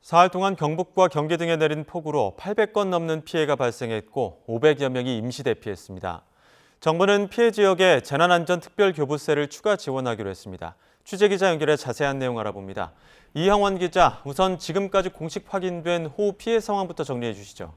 사흘 동안 경북과 경기 등에 내린 폭우로 800건 넘는 피해가 발생했고 500여 명이 임시 대피했습니다. 정부는 피해 지역에 재난안전특별교부세를 추가 지원하기로 했습니다. 취재기자 연결해 자세한 내용 알아봅니다. 이형원 기자, 우선 지금까지 공식 확인된 호우 피해 상황부터 정리해 주시죠.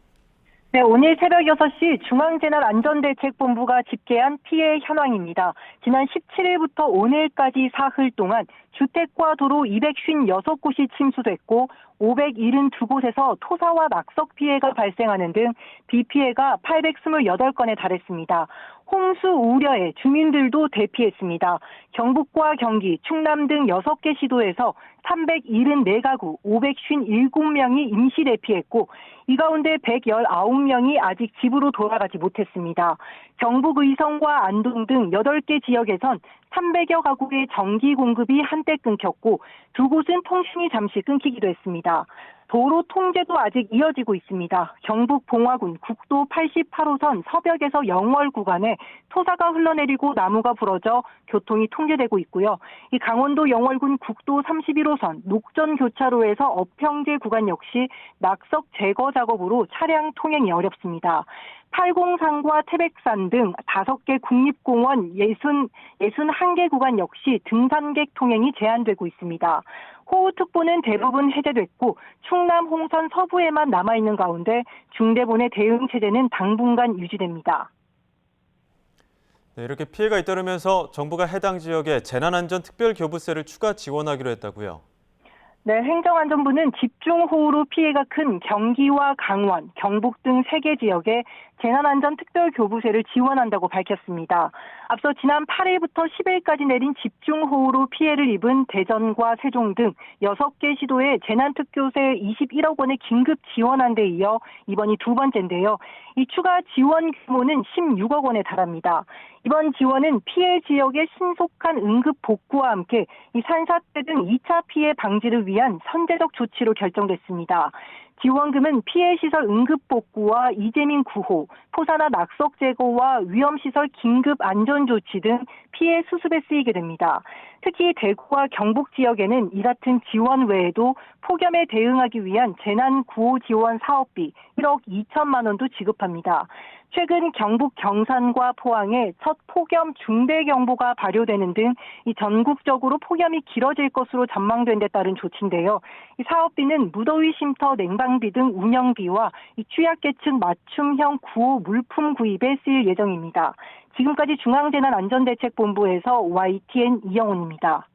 네, 오늘 새벽 6시 중앙재난안전대책본부가 집계한 피해 현황입니다. 지난 17일부터 오늘까지 사흘 동안 주택과 도로 256곳이 침수됐고 572곳에서 토사와 낙석 피해가 발생하는 등 비 피해가 828건에 달했습니다. 홍수 우려에 주민들도 대피했습니다. 경북과 경기, 충남 등 6개 시도에서 374가구 557명이 임시 대피했고 이 가운데 119명이 아직 집으로 돌아가지 못했습니다. 경북 의성과 안동 등 8개 지역에선 300여 가구의 전기 공급이 한때 끊겼고 두 곳은 통신이 잠시 끊기기도 했습니다. 도로 통제도 아직 이어지고 있습니다. 경북 봉화군 국도 88호선 서벽에서 영월 구간에 토사가 흘러내리고 나무가 부러져 교통이 통제되고 있고요. 이 강원도 영월군 국도 31호선 녹전 교차로에서 업평제 구간 역시 낙석 제거 작업으로 차량 통행이 어렵습니다. 팔공산과 태백산 등 5개 국립공원 61개 구간 역시 등산객 통행이 제한되고 있습니다. 호우특보는 대부분 해제됐고 충남 홍선 서부에만 남아있는 가운데 중대본의 대응체제는 당분간 유지됩니다. 네, 이렇게 피해가 잇따르면서 정부가 해당 지역에 재난안전특별교부세를 추가 지원하기로 했다고요. 네, 행정안전부는 집중호우로 피해가 큰 경기와 강원, 경북 등 3개 지역에 재난안전특별교부세를 지원한다고 밝혔습니다. 앞서 지난 8일부터 10일까지 내린 집중호우로 피해를 입은 대전과 세종 등 6개 시도에 재난특교세 21억 원을 긴급 지원한 데 이어 이번이 두 번째인데요. 이 추가 지원 규모는 16억 원에 달합니다. 이번 지원은 피해 지역의 신속한 응급 복구와 함께 이 산사태 등 2차 피해 방지를 위한 선제적 조치로 결정됐습니다. 지원금은 피해시설 응급복구와 이재민 구호, 토사나 낙석 제거와 위험시설 긴급 안전조치 등 피해 수습에 쓰이게 됩니다. 특히 대구와 경북 지역에는 이 같은 지원 외에도 폭염에 대응하기 위한 재난구호 지원 사업비 1억 2천만 원도 지급합니다. 최근 경북 경산과 포항에 첫 폭염 중대경보가 발효되는 등 이 전국적으로 폭염이 길어질 것으로 전망된 데 따른 조치인데요. 이 사업비는 무더위 쉼터 냉방비 등 운영비와 이 취약계층 맞춤형 구호 물품 구입에 쓰일 예정입니다. 지금까지 중앙재난안전대책본부에서 YTN 이영훈입니다.